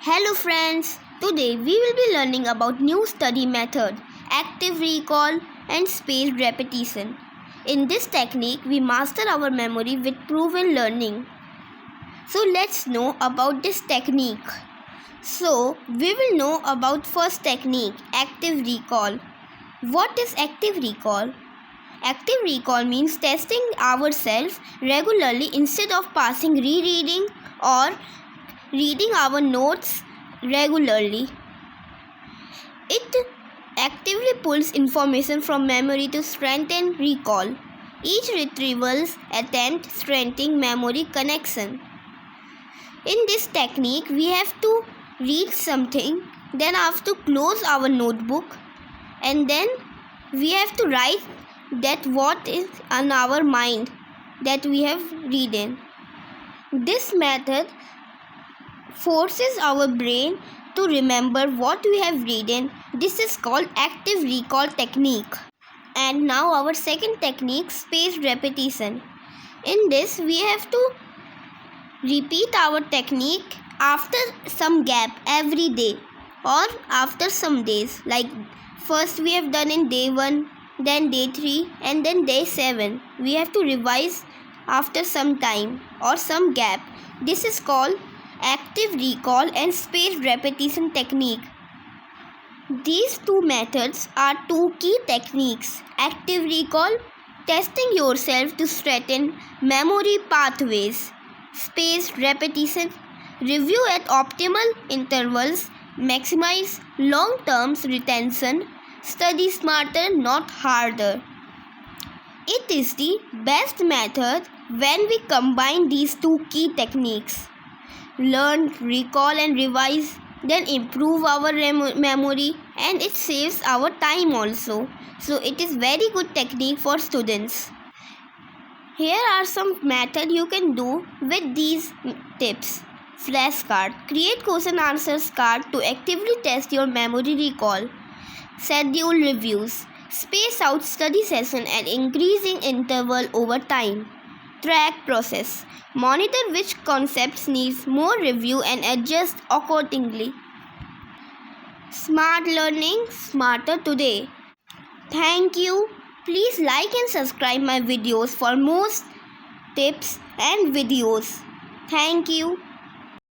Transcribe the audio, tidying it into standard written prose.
Hello friends, today we will be learning about new study method, active recall and spaced repetition. In this technique, we master our memory with proven learning. So let's know about this technique. So we will know about first technique, active recall. What is active recall? Active recall means testing ourselves regularly instead of passing rereading or reading our notes regularly. It actively pulls information from memory to strengthen recall. Each retrieval attempt strengthening memory connection. In this technique, we have to read something, then have to close our notebook, and then we have to write that what is on our mind that we have read. This method forces our brain to remember what we have read. This is called active recall technique. And now our second technique, spaced repetition. In this we have to repeat our technique after some gap every day or after some days. Like first we have done in day 1, then day 3 and then day 7. We have to revise after some time or some gap. This is called active recall and spaced repetition technique. These two methods are two key techniques. Active recall, testing yourself to strengthen memory pathways. Spaced repetition, review at optimal intervals, maximize long-term retention. Study smarter, not harder. It is the best method when we combine these two key techniques. Learn, recall and revise, then improve our memory, and it saves our time also. So it is very good technique for students. Here are some methods you can do with these tips. Flashcard. Create question answers card to actively test your memory recall. Schedule reviews. Space out study session at increasing interval over time. Track process. Monitor which concepts needs more review and adjust accordingly. Smart learning, smarter today. Thank you. Please like and subscribe my videos for more tips and videos. Thank you.